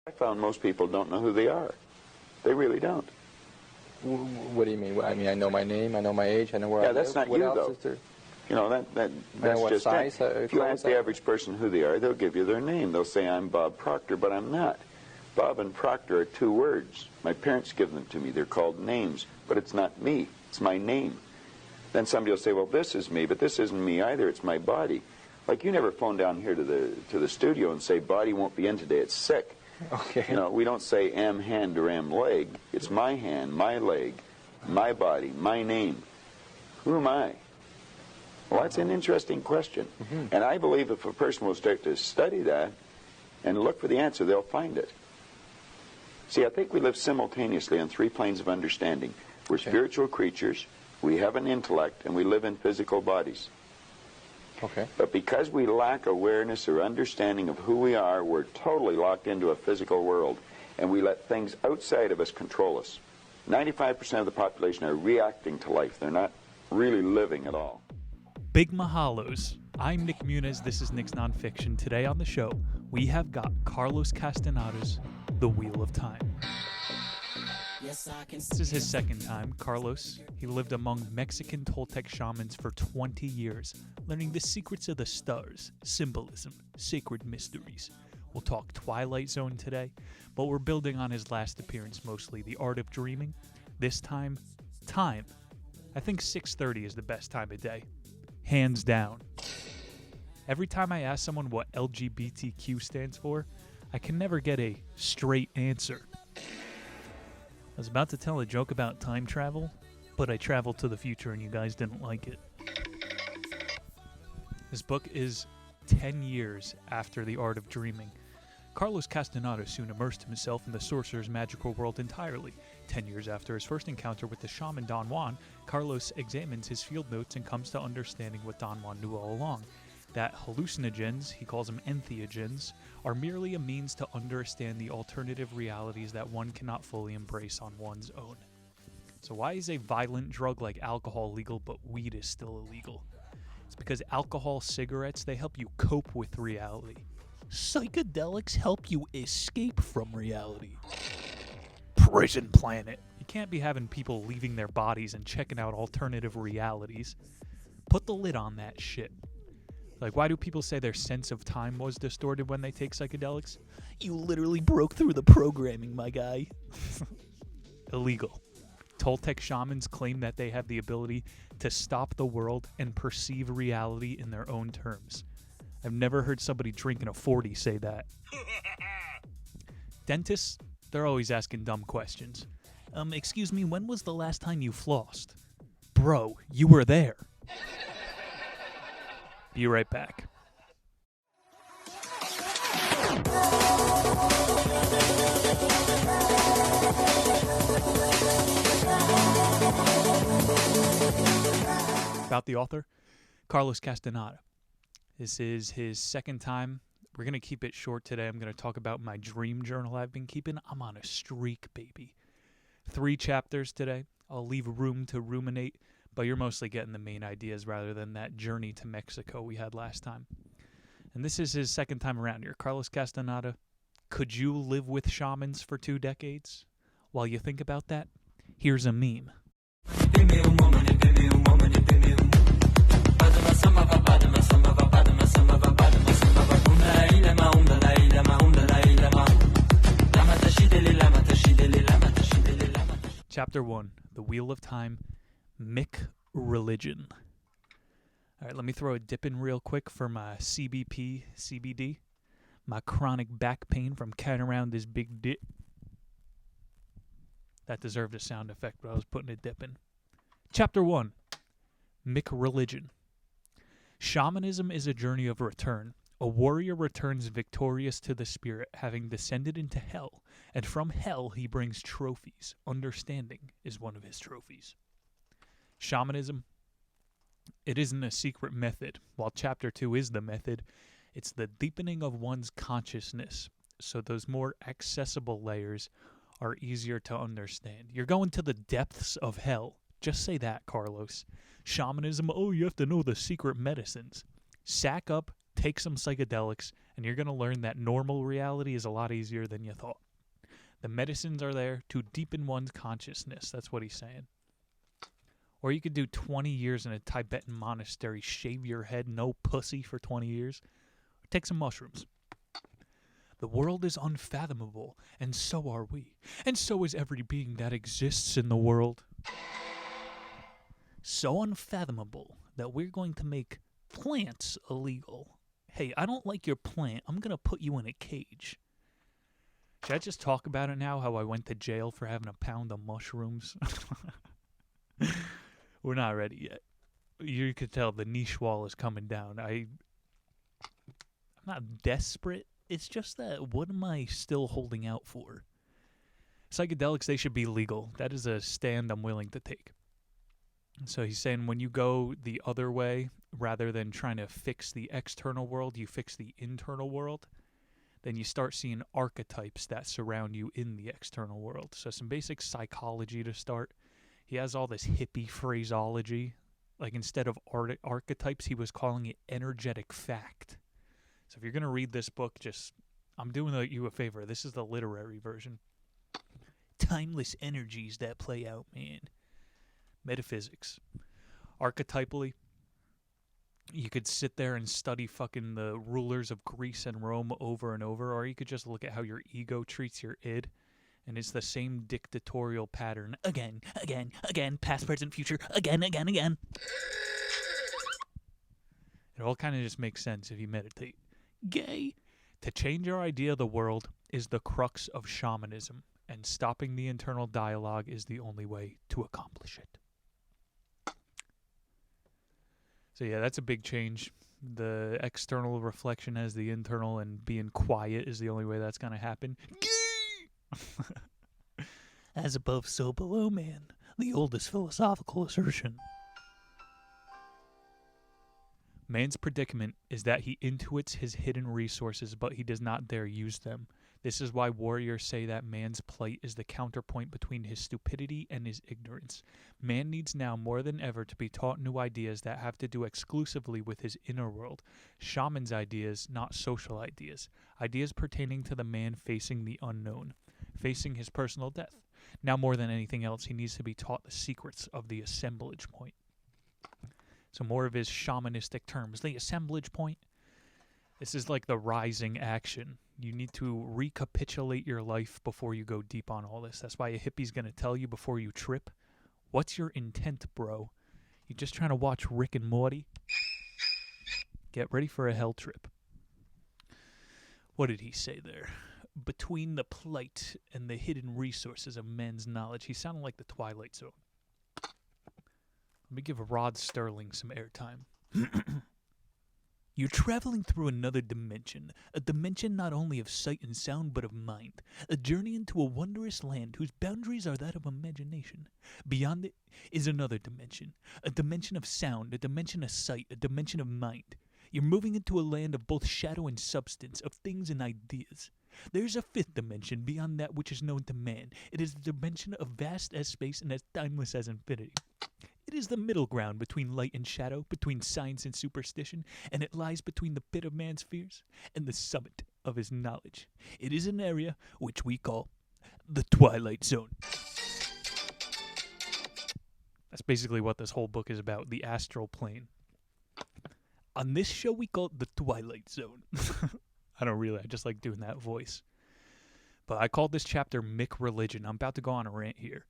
I found most people don't know who they are. They really don't. What do you mean? I mean, I know my name, I know my age, I know where I live. Yeah, that's not what you, else though. Is there? You know, that's what just size, it. If you ask the average person who they are, they'll give you their name. They'll say, I'm Bob Proctor, but I'm not. Bob and Proctor are two words. My parents give them to me. They're called names, but it's not me. It's my name. Then somebody will say, well, this is me, but this isn't me either. It's my body. Like, you never phone down here to the studio and say, body won't be in today. It's sick. Okay. You know, we don't say am hand or am leg. It's my hand, my leg, my body, my name. Who am I? Well, that's an interesting question. Mm-hmm. And I believe if a person will start to study that and look for the answer, they'll find it. See, I think we live simultaneously on three planes of understanding. We're spiritual creatures, we have an intellect, and we live in physical bodies. Okay. But because we lack awareness or understanding of who we are, we're totally locked into a physical world, and we let things outside of us control us. 95% of the population are reacting to life. They're not really living at all. Big mahalos. I'm Nick Muniz. This is Nick's Nonfiction. Today on the show, we have got Carlos Castaneda's The Wheel of Time. This is his second time. Carlos, he lived among Mexican Toltec shamans for 20 years, learning the secrets of the stars, symbolism, sacred mysteries. We'll talk Twilight Zone today, but we're building on his last appearance mostly, the art of dreaming. This time, time. I think 6:30 is the best time of day. Hands down. Every time I ask someone what LGBTQ stands for, I can never get a straight answer. I was about to tell a joke about time travel, but I traveled to the future and you guys didn't like it. This book is 10 years after The Art of Dreaming. Carlos Castaneda soon immersed himself in the sorcerer's magical world entirely. 10 years after his first encounter with the shaman Don Juan, Carlos examines his field notes and comes to understanding what Don Juan knew all along. That hallucinogens, he calls them entheogens, are merely a means to understand the alternative realities that one cannot fully embrace on one's own. So why is a violent drug like alcohol legal but weed is still illegal? It's because alcohol, cigarettes, they help you cope with reality. Psychedelics help you escape from reality. Prison planet. You can't be having people leaving their bodies and checking out alternative realities. Put the lid on that shit. Like, why do people say their sense of time was distorted when they take psychedelics? You literally broke through the programming, my guy. Illegal. Toltec shamans claim that they have the ability to stop the world and perceive reality in their own terms. I've never heard somebody drinking a 40 say that. Dentists, they're always asking dumb questions. Excuse me, when was the last time you flossed? Bro, you were there. Be right back. About the author, Carlos Castaneda. This is his second time. We're going to keep it short today. I'm going to talk about my dream journal I've been keeping. I'm on a streak, baby. 3 chapters today. I'll leave room to ruminate, but you're mostly getting the main ideas rather than that journey to Mexico we had last time. And this is his second time around here. Carlos Castaneda, could you live with shamans for 2 decades? While you think about that, here's a meme. Chapter 1, The Wheel of Time, Mick Religion. All right, let me throw a dip in real quick for my CBP, CBD, my chronic back pain from carrying around this big dick. That deserved a sound effect, but I was putting a dip in. Chapter 1, Mick Religion. Shamanism is a journey of return. A warrior returns victorious to the spirit, having descended into hell, and from hell he brings trophies. Understanding is one of his trophies. Shamanism, it isn't a secret method. While Chapter 2 is the method, it's the deepening of one's consciousness, so those more accessible layers are easier to understand. You're going to the depths of hell. Just say that, Carlos. Shamanism, oh, you have to know the secret medicines. Sack up, take some psychedelics, and you're going to learn that normal reality is a lot easier than you thought. The medicines are there to deepen one's consciousness. That's what he's saying. Or you could do 20 years in a Tibetan monastery, shave your head, no pussy for 20 years. Or take some mushrooms. The world is unfathomable, and so are we. And so is every being that exists in the world. So unfathomable that we're going to make plants illegal. Hey, I don't like your plant. I'm going to put you in a cage. Should I just talk about it now, how I went to jail for having a pound of mushrooms? We're not ready yet. You could tell the niche wall is coming down. I'm not desperate. It's just that, what am I still holding out for? Psychedelics, they should be legal. That is a stand I'm willing to take. So he's saying when you go the other way, rather than trying to fix the external world, you fix the internal world. Then you start seeing archetypes that surround you in the external world. So some basic psychology to start. He has all this hippie phraseology. Like instead of archetypes, he was calling it energetic fact. So if you're going to read this book, I'm doing you a favor. This is the literary version. Timeless energies that play out, man. Metaphysics. Archetypally, you could sit there and study fucking the rulers of Greece and Rome over and over, or you could just look at how your ego treats your id, and it's the same dictatorial pattern. Again, past, present, future, again. It all kind of just makes sense if you meditate. Gay. To change your idea of the world is the crux of shamanism, and stopping the internal dialogue is the only way to accomplish it. So yeah, that's a big change. The external reflection as the internal, and being quiet is the only way that's going to happen. As above, so below, man. The oldest philosophical assertion. Man's predicament is that he intuits his hidden resources, but he does not dare use them. This is why warriors say that man's plight is the counterpoint between his stupidity and his ignorance. Man needs now more than ever to be taught new ideas that have to do exclusively with his inner world. Shaman's ideas, not social ideas. Ideas pertaining to the man facing the unknown, facing his personal death. Now more than anything else, he needs to be taught the secrets of the assemblage point. So more of his shamanistic terms. The assemblage point. This is like the rising action. You need to recapitulate your life before you go deep on all this. That's why a hippie's going to tell you before you trip, what's your intent, bro? You just trying to watch Rick and Morty? Get ready for a hell trip. What did he say there? Between the plight and the hidden resources of men's knowledge. He sounded like the Twilight Zone. Let me give Rod Sterling some airtime. You're traveling through another dimension, a dimension not only of sight and sound, but of mind, a journey into a wondrous land whose boundaries are that of imagination. Beyond it is another dimension, a dimension of sound, a dimension of sight, a dimension of mind. You're moving into a land of both shadow and substance, of things and ideas. There's a fifth dimension beyond that which is known to man. It is the dimension of vast as space and as timeless as infinity. It is the middle ground between light and shadow, between science and superstition, and it lies between the pit of man's fears and the summit of his knowledge. It is an area which we call the Twilight Zone. That's basically what this whole book is about, the astral plane. On this show, we call it the Twilight Zone. I just like doing that voice. But I called this chapter Mick Religion. I'm about to go on a rant here.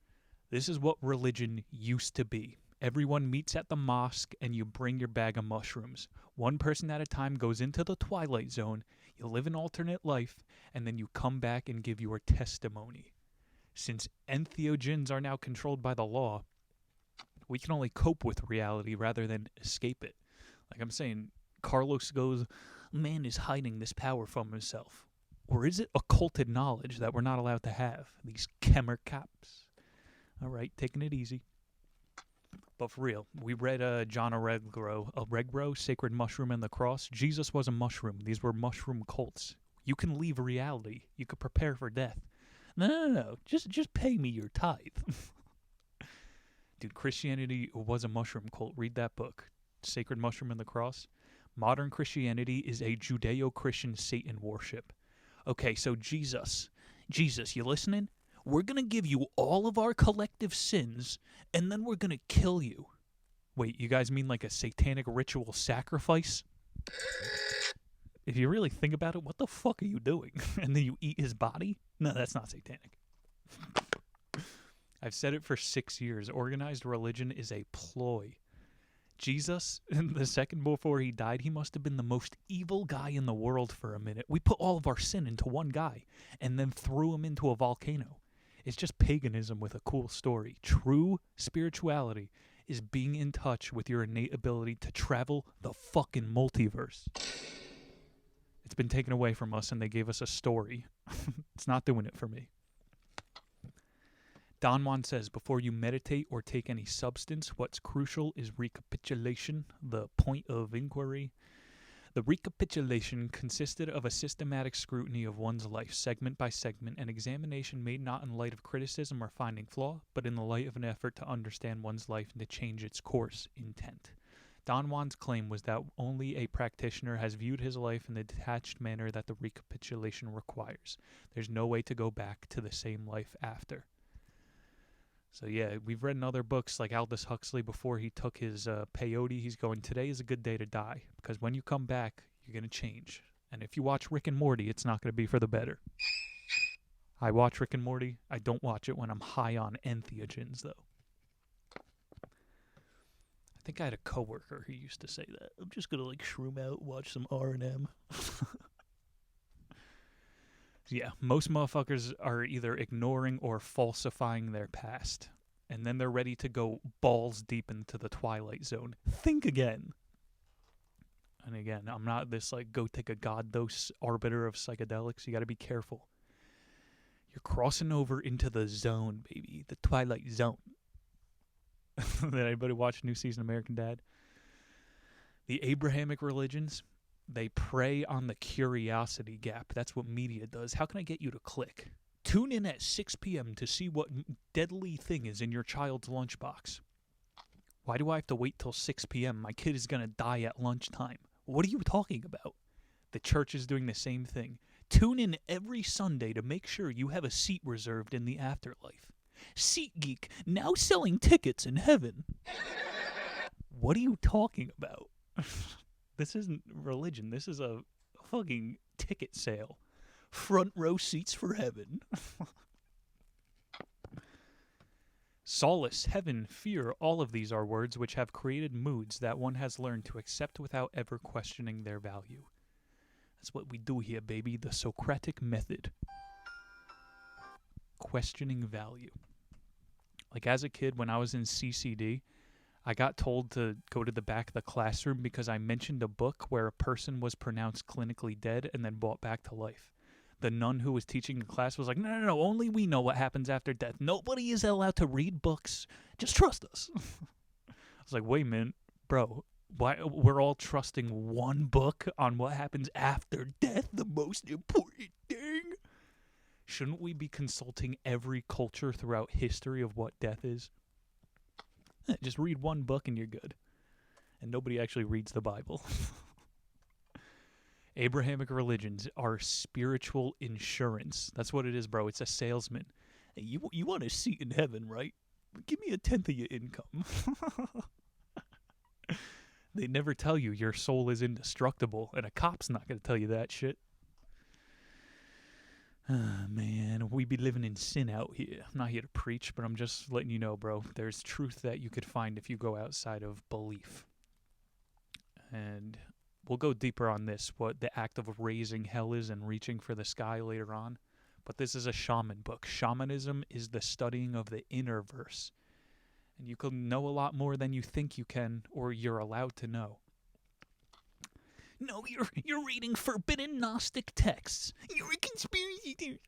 This is what religion used to be. Everyone meets at the mosque and you bring your bag of mushrooms. One person at a time goes into the Twilight Zone, you live an alternate life, and then you come back and give your testimony. Since entheogens are now controlled by the law, we can only cope with reality rather than escape it. Like I'm saying, Carlos goes, man is hiding this power from himself. Or is it occulted knowledge that we're not allowed to have? These Kemmer caps. All right, taking it easy. But for real, we read John Allegro, Sacred Mushroom and the Cross. Jesus was a mushroom. These were mushroom cults. You can leave reality. You could prepare for death. No. Just pay me your tithe. Dude, Christianity was a mushroom cult. Read that book, Sacred Mushroom and the Cross. Modern Christianity is a Judeo-Christian Satan worship. Okay, so Jesus, you listening? We're going to give you all of our collective sins, and then we're going to kill you. Wait, you guys mean like a satanic ritual sacrifice? If you really think about it, what the fuck are you doing? And then you eat his body? No, that's not satanic. I've said it for 6 years. Organized religion is a ploy. Jesus, the second before he died, he must have been the most evil guy in the world for a minute. We put all of our sin into one guy and then threw him into a volcano. It's just paganism with a cool story. True spirituality is being in touch with your innate ability to travel the fucking multiverse. It's been taken away from us and they gave us a story. It's not doing it for me. Don Juan says, before you meditate or take any substance, what's crucial is recapitulation, the point of inquiry. The recapitulation consisted of a systematic scrutiny of one's life, segment by segment, an examination made not in light of criticism or finding flaw, but in the light of an effort to understand one's life and to change its course, intent. Don Juan's claim was that only a practitioner has viewed his life in the detached manner that the recapitulation requires. There's no way to go back to the same life after. So yeah, we've read in other books like Aldous Huxley before he took his peyote. He's going, today is a good day to die, because when you come back, you're going to change. And if you watch Rick and Morty, it's not going to be for the better. I watch Rick and Morty. I don't watch it when I'm high on entheogens, though. I think I had a coworker who used to say that. I'm just going to like shroom out, watch some R&M. Yeah, most motherfuckers are either ignoring or falsifying their past. And then they're ready to go balls deep into the twilight zone. Think again. And again, I'm not this like go take a god dose arbiter of psychedelics. You got to be careful. You're crossing over into the zone, baby. The twilight zone. Did anybody watch new season of American Dad? The Abrahamic religions, they prey on the curiosity gap. That's what media does. How can I get you to click? Tune in at 6 p.m. to see what deadly thing is in your child's lunchbox. Why do I have to wait till 6 p.m.? My kid is going to die at lunchtime. What are you talking about? The church is doing the same thing. Tune in every Sunday to make sure you have a seat reserved in the afterlife. SeatGeek, now selling tickets in heaven. What are you talking about? This isn't religion. This is a fucking ticket sale. Front row seats for heaven. Solace, heaven, fear, all of these are words which have created moods that one has learned to accept without ever questioning their value. That's what we do here, baby. The Socratic method. Questioning value. Like as a kid, when I was in CCD, I got told to go to the back of the classroom because I mentioned a book where a person was pronounced clinically dead and then brought back to life. The nun who was teaching the class was like, no, only we know what happens after death. Nobody is allowed to read books. Just trust us. I was like, wait a minute, bro. Why we're all trusting one book on what happens after death, the most important thing? Shouldn't we be consulting every culture throughout history of what death is? Just read one book and you're good. And nobody actually reads the Bible. Abrahamic religions are spiritual insurance. That's what it is, bro. It's a salesman. Hey, you want a seat in heaven, right? Give me 1/10 of your income. They never tell you your soul is indestructible, and a cop's not going to tell you that shit. Man, we be living in sin out here. I'm not here to preach, but I'm just letting you know, bro. There's truth that you could find if you go outside of belief. And we'll go deeper on this, what the act of raising hell is and reaching for the sky later on. But this is a shaman book. Shamanism is the studying of the inner verse. And you can know a lot more than you think you can or you're allowed to know. No, you're reading forbidden Gnostic texts. You're a conspiracy theorist.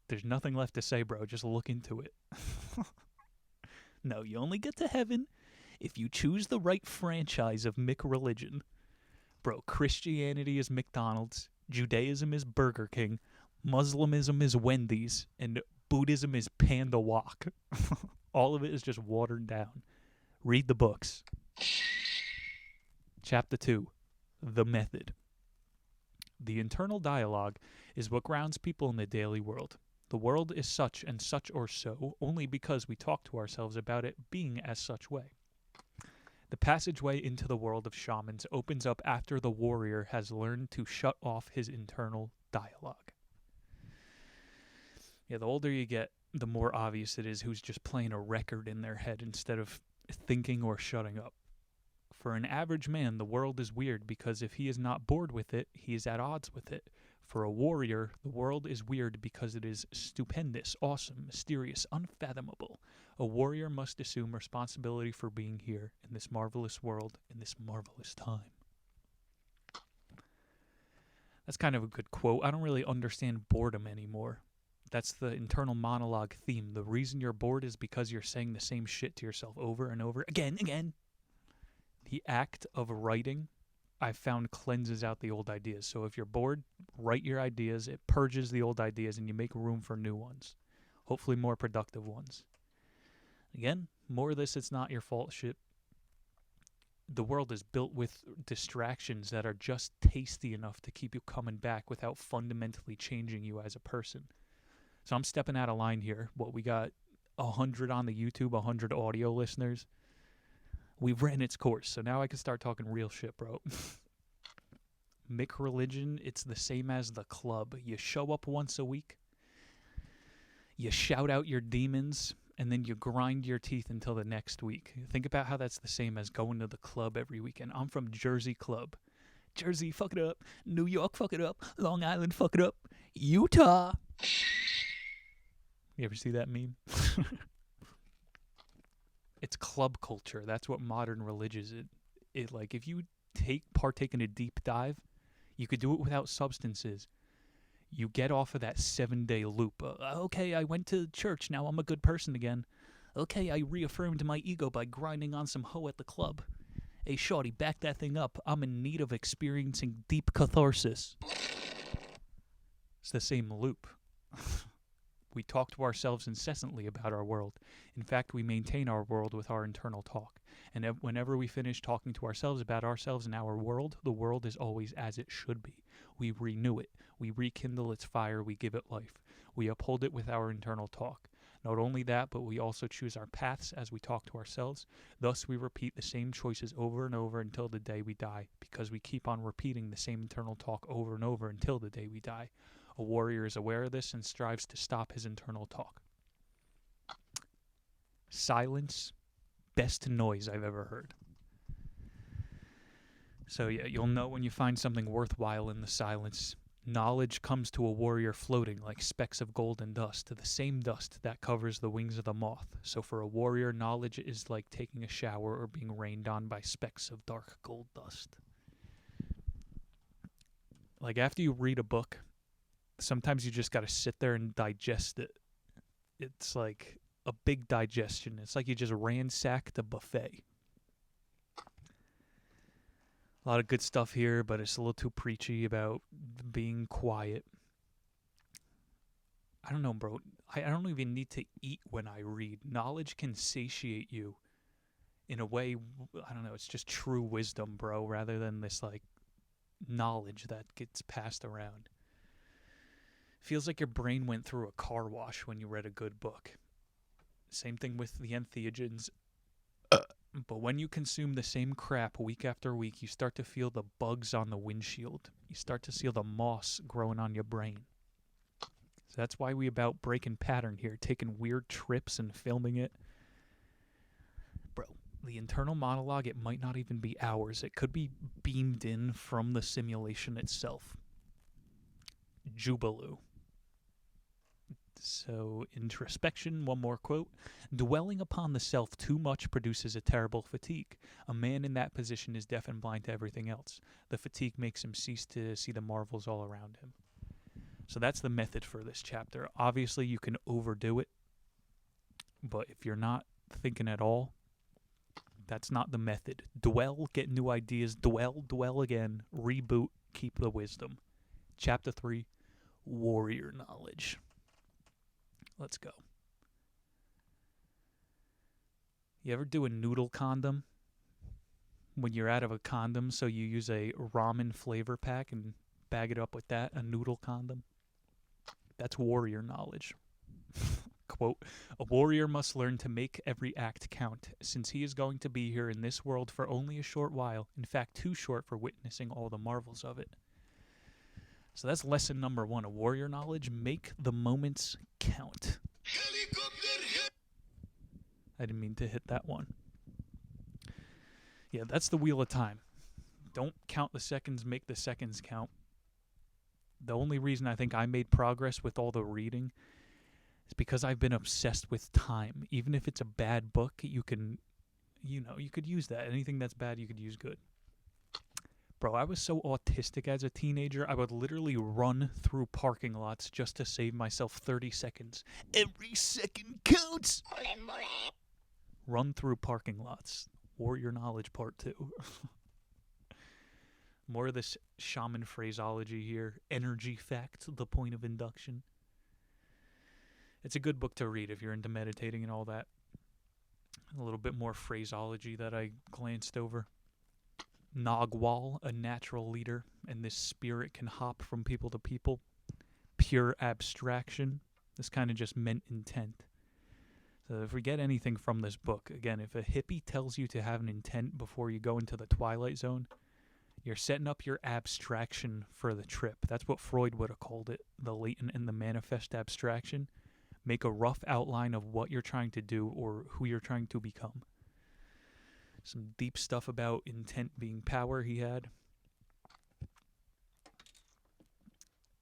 There's nothing left to say, bro. Just look into it. No, you only get to heaven if you choose the right franchise of McReligion. Bro, Christianity is McDonald's, Judaism is Burger King, Muslimism is Wendy's, and Buddhism is Panda Wok. All of it is just watered down. Read the books. Chapter 2. The method. The internal dialogue is what grounds people in the daily world. The world is such and such or so only because we talk to ourselves about it being as such way. The passageway into the world of shamans opens up after the warrior has learned to shut off his internal dialogue. Yeah, the older you get, the more obvious it is who's just playing a record in their head instead of thinking or shutting up. For an average man, the world is weird because if he is not bored with it, he is at odds with it. For a warrior, the world is weird because it is stupendous, awesome, mysterious, unfathomable. A warrior must assume responsibility for being here in this marvelous world, in this marvelous time. That's kind of a good quote. I don't really understand boredom anymore. That's the internal monologue theme. The reason you're bored is because you're saying the same shit to yourself over and over again. The act of writing, I've found, cleanses out the old ideas. So if you're bored, write your ideas. It purges the old ideas and you make room for new ones. Hopefully more productive ones. Again, more of this, it's not your fault shit. The world is built with distractions that are just tasty enough to keep you coming back without fundamentally changing you as a person. So I'm stepping out of line here. We got 100 on the YouTube, 100 audio listeners. We've ran its course, so now I can start talking real shit, bro. Mick religion, it's the same as the club. You show up once a week, you shout out your demons, and then you grind your teeth until the next week. Think about how that's the same as going to the club every weekend. I'm from Jersey Club. Jersey, fuck it up. New York, fuck it up. Long Island, fuck it up. Utah. You ever see that meme? It's club culture. That's what modern religion is. It like, if you partake in a deep dive, you could do it without substances. You get off of that 7-day loop. Okay, I went to church. Now I'm a good person again. Okay, I reaffirmed my ego by grinding on some hoe at the club. Hey, shorty, back that thing up. I'm in need of experiencing deep catharsis. It's the same loop. We talk to ourselves incessantly about our world. In fact, we maintain our world with our internal talk. And whenever we finish talking to ourselves about ourselves and our world, the world is always as it should be. We renew it. We rekindle its fire. We give it life. We uphold it with our internal talk. Not only that, but we also choose our paths as we talk to ourselves. Thus, we repeat the same choices over and over until the day we die, because we keep on repeating the same internal talk over and over until the day we die. A warrior is aware of this and strives to stop his internal talk. Silence, best noise I've ever heard. So yeah, you'll know when you find something worthwhile in the silence. Knowledge comes to a warrior floating like specks of gold and dust, the same dust that covers the wings of the moth. So for a warrior, knowledge is like taking a shower or being rained on by specks of dark gold dust. Like after you read a book, sometimes you just got to sit there and digest it. It's like a big digestion. It's like you just ransacked a buffet. A lot of good stuff here, but it's a little too preachy about being quiet. I don't know, bro. I don't even need to eat when I read. Knowledge can satiate you in a way, I don't know, it's just true wisdom, bro, rather than this, like, knowledge that gets passed around. Feels like your brain went through a car wash when you read a good book. Same thing with the entheogens. But when you consume the same crap week after week, you start to feel the bugs on the windshield. You start to see the moss growing on your brain. So that's why we about breaking pattern here, taking weird trips and filming it. Bro, the internal monologue, it might not even be ours. It could be beamed in from the simulation itself. Jubilee. So, introspection, one more quote. Dwelling upon the self too much produces a terrible fatigue. A man in that position is deaf and blind to everything else. The fatigue makes him cease to see the marvels all around him. So that's the method for this chapter. Obviously, you can overdo it, but if you're not thinking at all, that's not the method. Dwell, get new ideas, dwell again, reboot, keep the wisdom. Chapter 3, Warrior Knowledge. Let's go. You ever do a noodle condom? when you're out of a condom, so you use a ramen flavor pack and bag it up with that, a noodle condom. That's warrior knowledge. Quote, a warrior must learn to make every act count, since he is going to be here in this world for only a short while, in fact too short for witnessing all the marvels of it. So that's lesson number 1 of warrior knowledge. Make the moments count. I didn't mean to hit that one. Yeah, that's the wheel of time. Don't count the seconds, make the seconds count. The only reason I think I made progress with all the reading is because I've been obsessed with time. Even if it's a bad book, you could use that. Anything that's bad, you could use good. Bro, I was so autistic as a teenager, I would literally run through parking lots just to save myself 30 seconds. Every second counts! Run through parking lots. Warrior knowledge part 2. More of this shaman phraseology here. Energy fact, the point of induction. It's a good book to read if you're into meditating and all that. A little bit more phraseology that I glanced over. Nagwal, a natural leader, and this spirit can hop from people to people. Pure abstraction. This kind of just meant intent. So if we get anything from this book, again, if a hippie tells you to have an intent before you go into the Twilight Zone, you're setting up your abstraction for the trip. That's what Freud would have called it, the latent and the manifest abstraction. Make a rough outline of what you're trying to do or who you're trying to become. Some deep stuff about intent being power he had.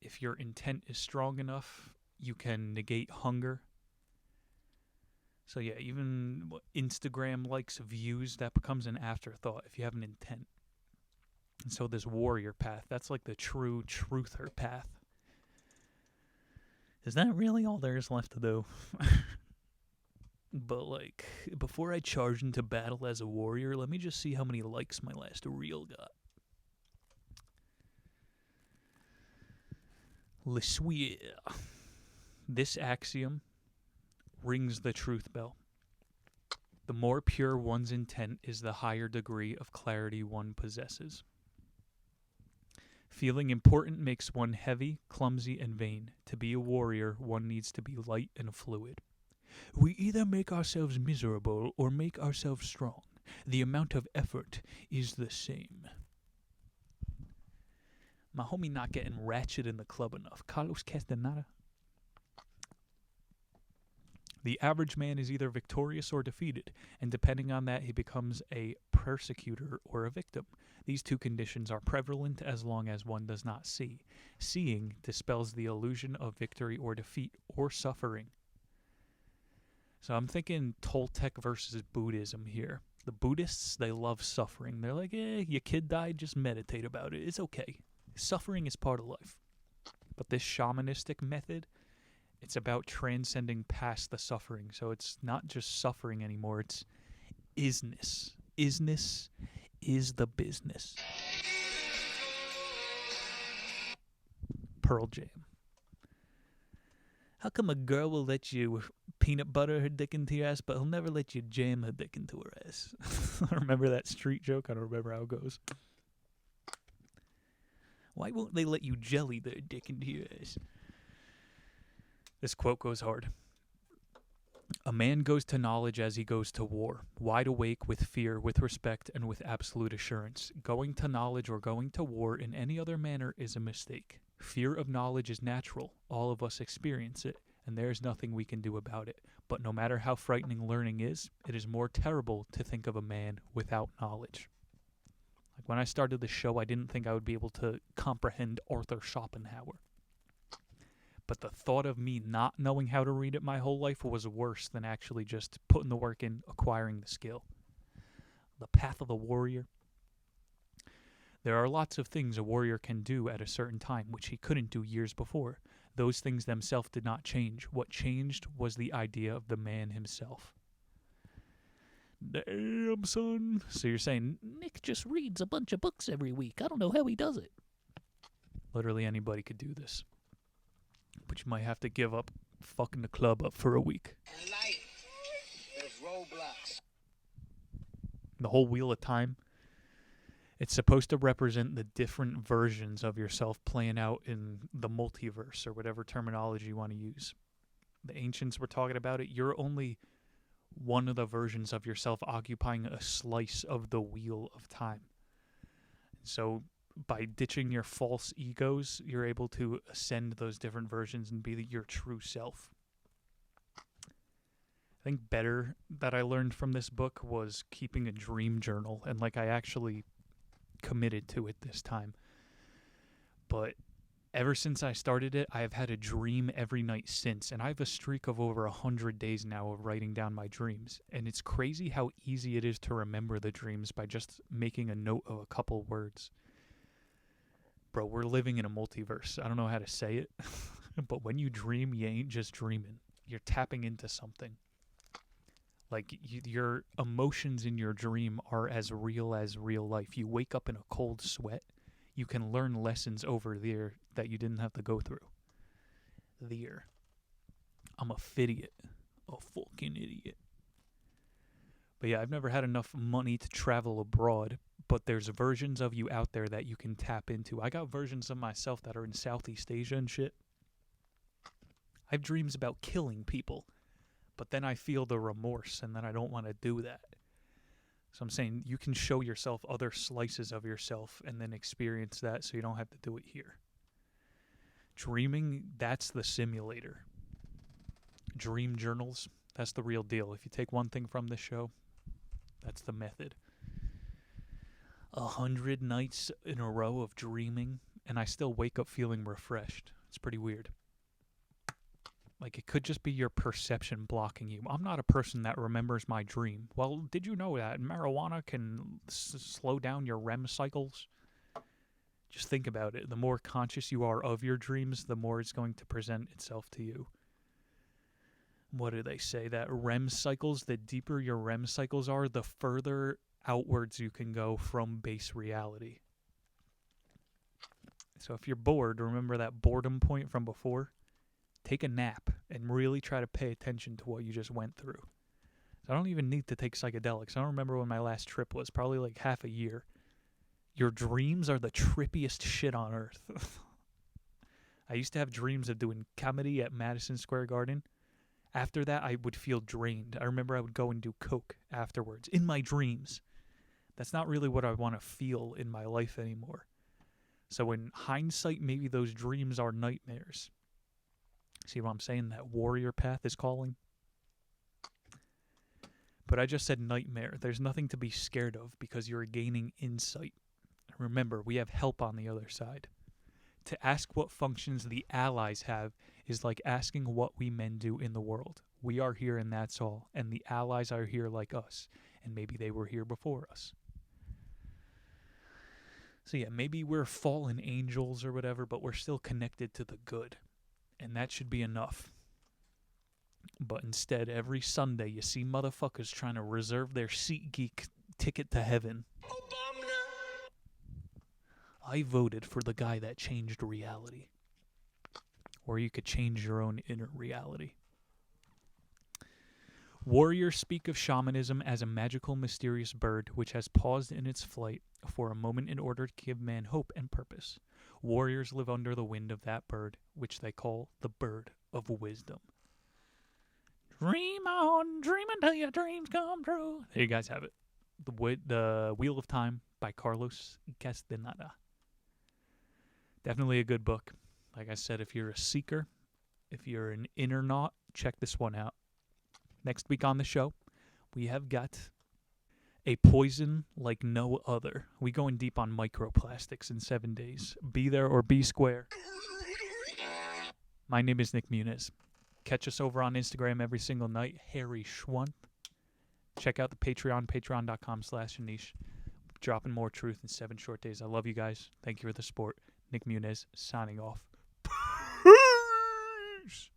If your intent is strong enough, you can negate hunger. So yeah, even Instagram likes views, that becomes an afterthought if you have an intent. And so this warrior path, that's like the true truther path. Is that really all there is left to do? But like, before I charge into battle as a warrior, let me just see how many likes my last reel got. Le Sueur. This axiom rings the truth bell. The more pure one's intent is, the higher degree of clarity one possesses. Feeling important makes one heavy, clumsy, and vain. To be a warrior, one needs to be light and fluid. We either make ourselves miserable or make ourselves strong. The amount of effort is the same. My homie not getting ratchet in the club enough. Carlos Castaneda. The average man is either victorious or defeated, and depending on that, he becomes a persecutor or a victim. These two conditions are prevalent as long as one does not see. Seeing dispels the illusion of victory or defeat or suffering. So I'm thinking Toltec versus Buddhism here. The Buddhists, they love suffering. They're like, your kid died, just meditate about it. It's okay. Suffering is part of life. But this shamanistic method, it's about transcending past the suffering. So it's not just suffering anymore. It's isness. Isness is the business. Pearl Jam. How come a girl will let you peanut butter her dick into your ass, but he'll never let you jam her dick into her ass? Remember that street joke? I don't remember how it goes. Why won't they let you jelly their dick into your ass? This quote goes hard. A man goes to knowledge as he goes to war, wide awake with fear, with respect, and with absolute assurance. Going to knowledge or going to war in any other manner is a mistake. Fear of knowledge is natural. All of us experience it, and there is nothing we can do about it. But no matter how frightening learning is, it is more terrible to think of a man without knowledge. Like when I started the show, I didn't think I would be able to comprehend Arthur Schopenhauer. But the thought of me not knowing how to read it my whole life was worse than actually just putting the work in, acquiring the skill. The path of the warrior. There are lots of things a warrior can do at a certain time, which he couldn't do years before. Those things themselves did not change. What changed was the idea of the man himself. Damn, son. So you're saying, Nick just reads a bunch of books every week. I don't know how he does it. Literally anybody could do this. But you might have to give up fucking the club up for a week. In life, there's roadblocks. The whole wheel of time, It's supposed to represent the different versions of yourself playing out in the multiverse, or whatever terminology you want to use. The ancients were talking about it. You're only one of the versions of yourself occupying a slice of the wheel of time. So by ditching your false egos, you're able to ascend those different versions and be your true self. I think better that I learned from this book was keeping a dream journal, and I actually committed to it this time. But ever since I started it, I have had a dream every night since, and I have a streak of over 100 days now of writing down my dreams. And it's crazy how easy it is to remember the dreams by just making a note of a couple words. Bro, we're living in a multiverse. I don't know how to say it, but when you dream, you ain't just dreaming. You're tapping into something. Your emotions in your dream are as real life. You wake up in a cold sweat. You can learn lessons over there that you didn't have to go through. I'm a fidiot. A fucking idiot. But yeah, I've never had enough money to travel abroad, but there's versions of you out there that you can tap into. I got versions of myself that are in Southeast Asia and shit. I have dreams about killing people, but then I feel the remorse, and then I don't want to do that. So I'm saying you can show yourself other slices of yourself and then experience that so you don't have to do it here. Dreaming, that's the simulator. Dream journals, that's the real deal. If you take one thing from this show, that's the method. 100 nights in a row of dreaming, and I still wake up feeling refreshed. It's pretty weird. It could just be your perception blocking you. I'm not a person that remembers my dream. Well, did you know that marijuana can slow down your REM cycles? Just think about it. The more conscious you are of your dreams, the more it's going to present itself to you. What do they say? That REM cycles, the deeper your REM cycles are, the further outwards you can go from base reality. So if you're bored, remember that boredom point from before? Take a nap and really try to pay attention to what you just went through. So I don't even need to take psychedelics. I don't remember when my last trip was. Probably half a year. Your dreams are the trippiest shit on earth. I used to have dreams of doing comedy at Madison Square Garden. After that, I would feel drained. I remember I would go and do coke afterwards in my dreams. That's not really what I want to feel in my life anymore. So in hindsight, maybe those dreams are nightmares. See what I'm saying? That warrior path is calling. But I just said nightmare. There's nothing to be scared of because you're gaining insight. Remember, we have help on the other side. To ask what functions the allies have is like asking what we men do in the world. We are here and that's all. And the allies are here like us. And maybe they were here before us. So yeah, maybe we're fallen angels or whatever, but we're still connected to the good. And that should be enough. But instead, every Sunday, you see motherfuckers trying to reserve their SeatGeek ticket to heaven. Obama. I voted for the guy that changed reality. Or you could change your own inner reality. Warriors speak of shamanism as a magical, mysterious bird which has paused in its flight for a moment in order to give man hope and purpose. Warriors live under the wind of that bird, which they call the bird of wisdom. Dream on, dream until your dreams come true. There you guys have it. The Wheel of Time by Carlos Castaneda. Definitely a good book. Like I said, if you're a seeker, if you're an inner knot, check this one out. Next week on the show, we have got a poison like no other. We going deep on microplastics in 7 days. Be there or be square. My name is Nick Muniz. Catch us over on Instagram every single night. Harry Schwant. Check out the Patreon, patreon.com/Anish. Dropping more truth in 7 short days. I love you guys. Thank you for the support. Nick Muniz signing off. Peace.